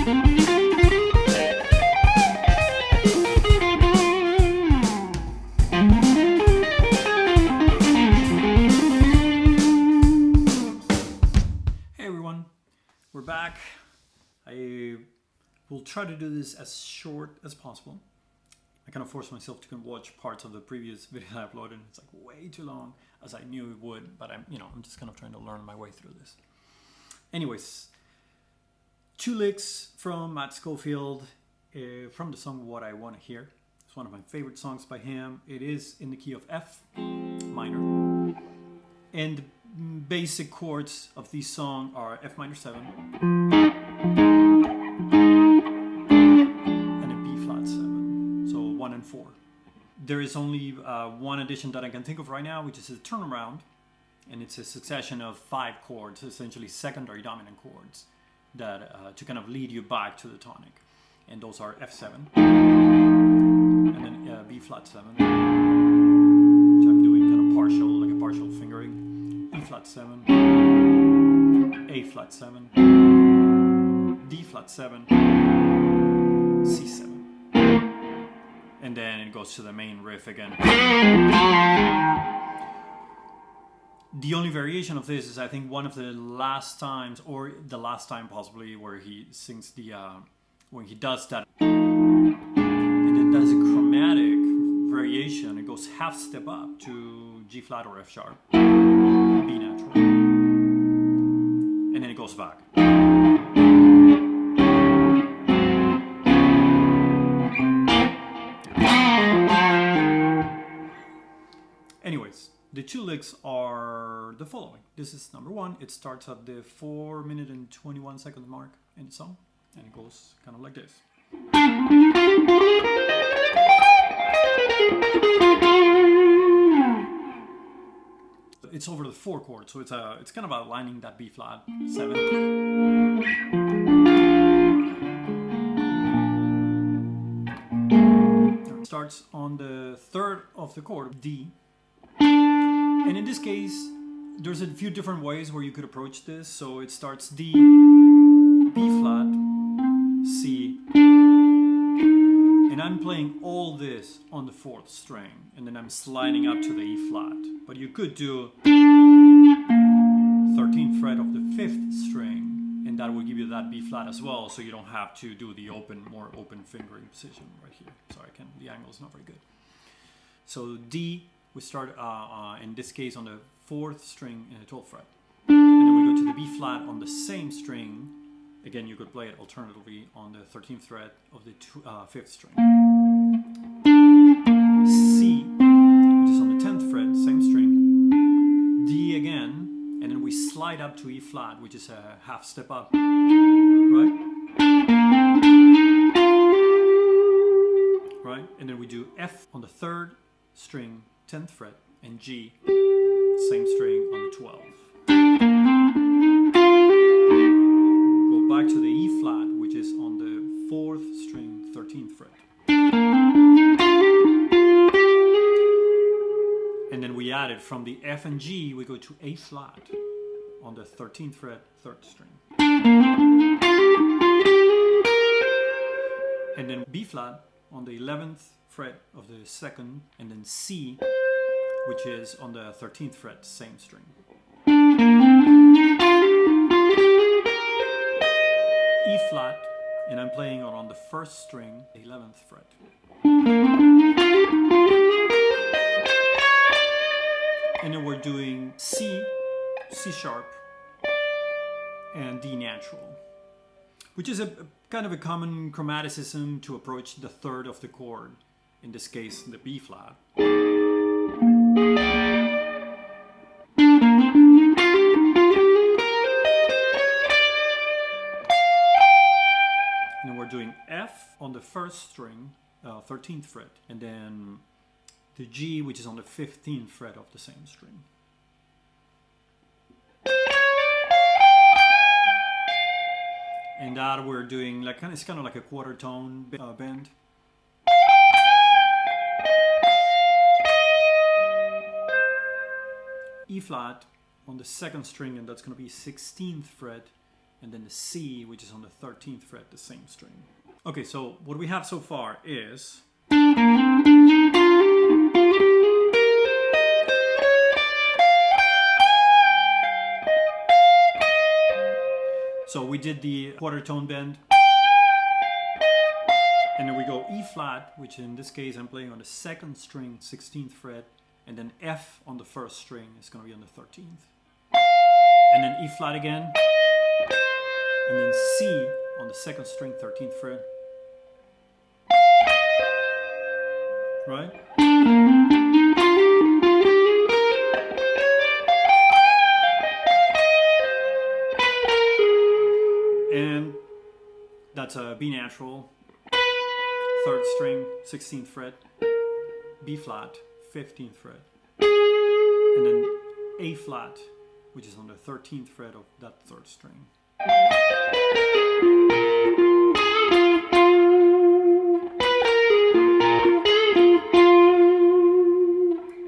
We're back. I will try to do this as short as possible. I kind of forced myself to watch parts of the previous video I uploaded. It's like way too long, as I knew it would, but I'm just kind of trying to learn my way through this. Anyways, 2 licks from Matt Schofield from the song What I Want to Hear. It's one of my favorite songs by him. It is in the key of F minor. And the basic chords of this song are F minor 7 and a B flat 7. So 1 and 4. There is only one addition that I can think of right now, which is a turnaround. And it's a succession of 5 chords, essentially secondary dominant chords, that to kind of lead you back to the tonic. And those are F7 and then B flat 7, which I'm doing kind of partial, like a partial fingering. E flat 7, A flat 7, D flat 7, C7. And then it goes to the main riff again. The only variation of this is, I think, one of the last times, or the last time possibly, where he sings the, when he does that. And then that's a chromatic variation. It goes half step up to G flat or F sharp, B natural. And then it goes back. Anyways, the 2 licks are the following. This is number 1. It starts at the 4 minute and 21 second mark in the song, and it goes kind of like this. It's over the 4 chord, so it's kind of outlining that B flat 7. It starts on the 3rd of the chord, D. And in this case, there's a few different ways where you could approach this. So it starts D, B flat, C, and I'm playing all this on the 4th string, and then I'm sliding up to the E flat. But you could do 13th fret of the 5th string, and that will give you that B flat as well, so you don't have to do the more open fingering position right here. Sorry, the angle is not very good. So D, we start in this case on the 4th string in the 12th fret, and then we go to the B flat on the same string. Again, you could play it alternatively on the 13th fret of the 5th string. C, which is on the 10th fret, same string. D again, and then we slide up to E flat, which is a half step up, right? Right, and then we do F on the 3rd string, 10th fret, and G, same string on the 12th. We'll go back to the E flat, which is on the 4th string, 13th fret. And then we add it from the F and G, we go to A flat on the 13th fret, 3rd string. And then B flat on the 11th fret of the 2nd, and then C, which is on the 13th fret, same string. E flat, and I'm playing it on the 1st string, the 11th fret. And then we're doing C, C sharp, and D natural, which is a kind of a common chromaticism to approach the 3rd of the chord, in this case the B flat. And then we're doing F on the 1st string, 13th fret, and then the G, which is on the 15th fret of the same string. And that we're doing like it's kind of like a quarter tone bend. E flat on the 2nd string, and that's going to be 16th fret, and then the C, which is on the 13th fret, the same string. Okay, so what we have so far is so we did the quarter tone bend, and then we go E flat, which in this case I'm playing on the 2nd string, 16th fret, and then F on the 1st string is going to be on the 13th. And then E flat again, and then C on the 2nd string, 13th fret. Right? And that's a B natural, 3rd string, 16th fret, B flat, 15th fret, and then A flat, which is on the 13th fret of that 3rd string.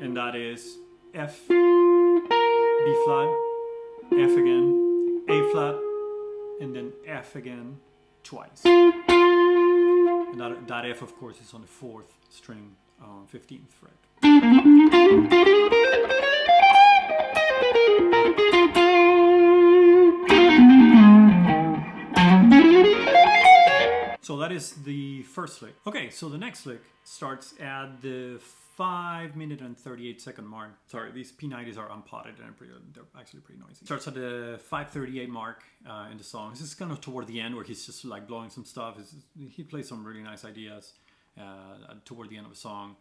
And that is F, B flat, F again, A flat, and then F again twice. And that F, of course, is on the 4th string, 15th fret. So that is the first lick. Okay, so the next lick starts at the 5 minute and 38 second mark. Sorry, these P90s are unpotted and they're actually pretty noisy. Starts at the 5:38 mark in the song. This is kind of toward the end where he's just like blowing some stuff. He plays some really nice ideas toward the end of the song.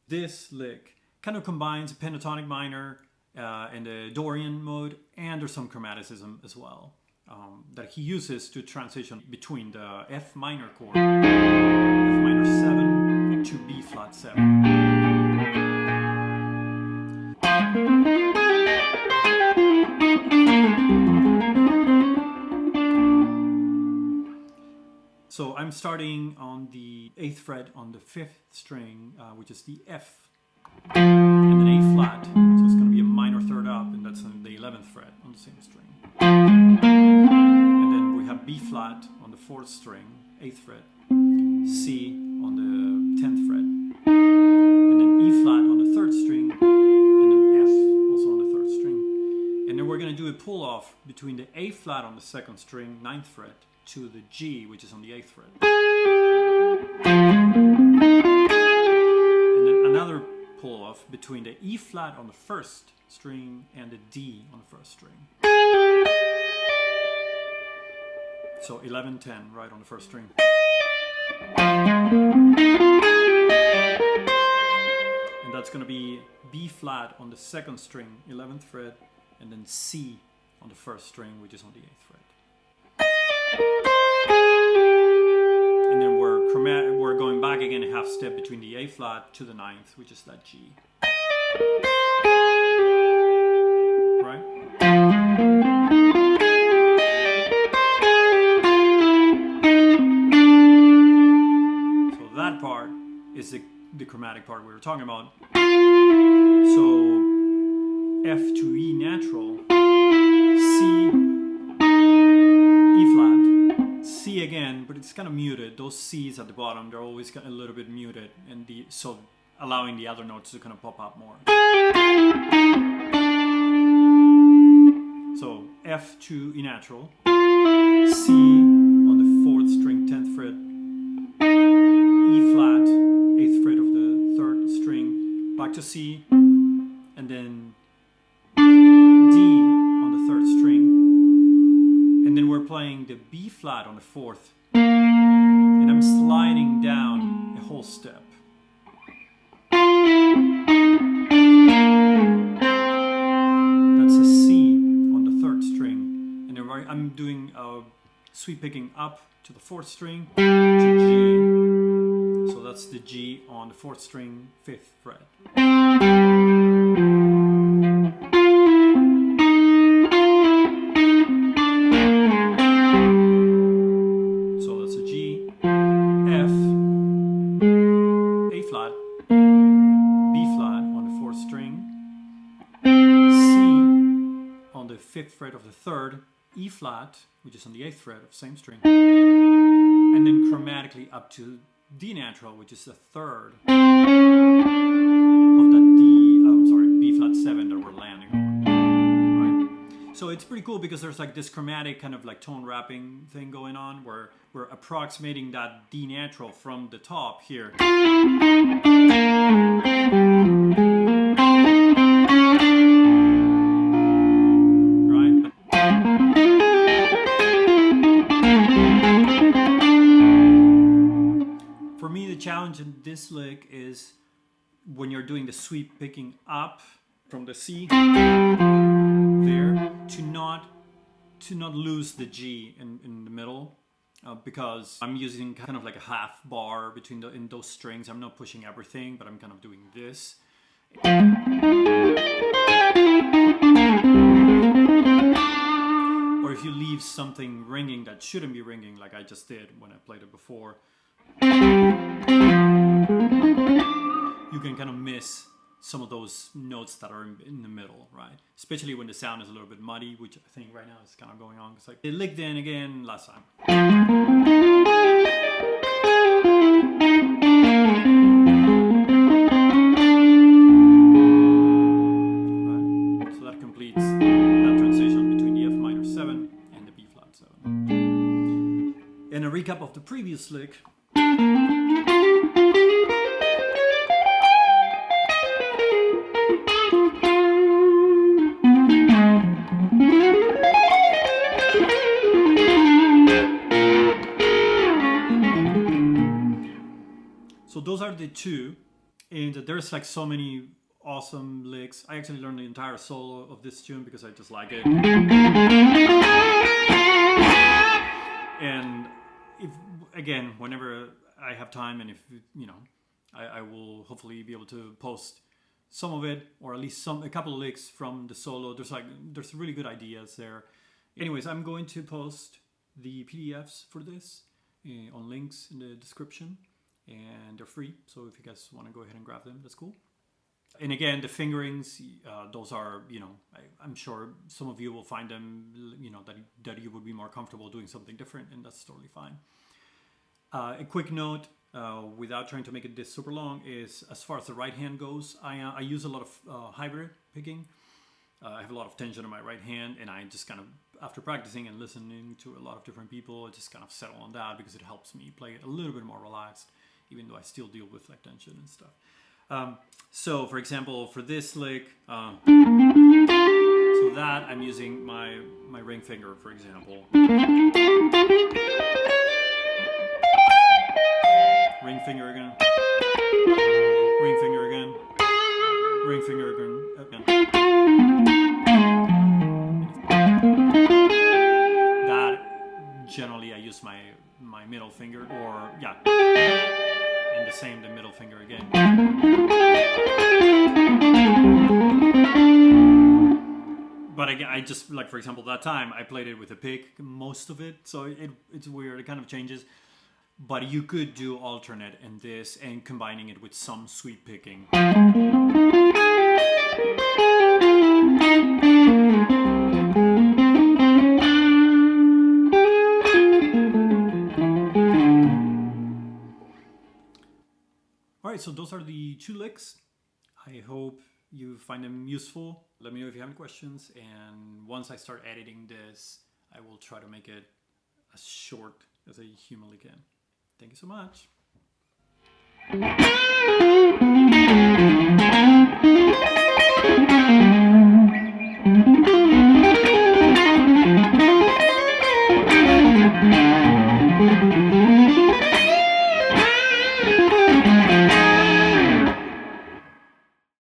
This lick kind of combines pentatonic minor and the Dorian mode, and there's some chromaticism as well that he uses to transition between the F minor chord, F minor 7 to B flat 7. So I'm starting on the 8th fret on the 5th string, which is the F, and then A flat, so it's going to be a minor third up, and that's on the 11th fret on the same string. And then we have B flat on the 4th string, 8th fret, C on the 10th fret, and then E flat on the 3rd string, and then F also on the 3rd string. And then we're going to do a pull off between the A flat on the 2nd string, 9th fret, to the G, which is on the 8th fret. And then another pull off between the E flat on the 1st string and the D on the 1st string. So 11, 10, right on the 1st string. And that's going to be B flat on the 2nd string, 11th fret, and then C on the 1st string, which is on the 8th fret. And then we're going back again a half step between the A flat to the 9th, which is that G. Right? So that part is the chromatic part we were talking about. So F to E natural, C, E flat, C again, but it's kind of muted. Those C's at the bottom, they're always a little bit muted, and so allowing the other notes to kind of pop up more. So F to E natural, C on the 4th string, 10th fret, E flat, 8th fret of the 3rd string, back to C, and then D on the 3rd string, and then we're playing the B flat on the 4th, and I'm sliding down a whole step. That's a C on the 3rd string, and then I'm doing a sweep picking up to the 4th string to G, so that's the G on the 4th string, 5th fret. Fifth fret of the 3rd, E flat, which is on the 8th fret of the same string, and then chromatically up to D natural, which is the 3rd of that B flat 7 that we're landing on. Right? So it's pretty cool because there's like this chromatic kind of like tone wrapping thing going on where we're approximating that D natural from the top here. Right? For me, the challenge in this lick is when you're doing the sweep picking up from the C there to not lose the G in the middle, because I'm using kind of like a half bar between in those strings. I'm not pushing everything, but I'm kind of doing this. Or if you leave something ringing that shouldn't be ringing, like I just did when I played it before, you can kind of miss some of those notes that are in the middle, right? Especially when the sound is a little bit muddy, which I think right now is kind of going on. It's like it licked in again last time. Right? So that completes that transition between the F minor 7 and the B flat 7. And a recap of the previous lick. So those are the two, and there's like so many awesome licks. I actually learned the entire solo of this tune because I just like it. And if again, whenever I have time, and if you know, I will hopefully be able to post some of it, or at least a couple of licks from the solo. There's really good ideas there. Anyways, I'm going to post the PDFs for this on links in the description. And they're free, so if you guys want to go ahead and grab them, that's cool. And again, the fingerings, those are, you know, I'm sure some of you will find them, you know, that you would be more comfortable doing something different, and that's totally fine. A quick note, without trying to make it this super long, is as far as the right hand goes, I use a lot of hybrid picking. I have a lot of tension in my right hand, and I just kind of, after practicing and listening to a lot of different people, I just kind of settle on that because it helps me play it a little bit more relaxed, even though I still deal with like tension and stuff. So for example, for this lick, so that I'm using my ring finger, for example. Ring finger again. Ring finger again. Ring finger again. That generally I use my middle finger, or yeah. And the same, the middle finger again. But again, I just, like for example, that time I played it with a pick, most of it, so it's weird, it kind of changes. But you could do alternate in this and combining it with some sweep picking. Alright, so those are the two licks. I hope you find them useful. Let me know if you have any questions, and once I start editing this, I will try to make it as short as I humanly can. Thank you so much.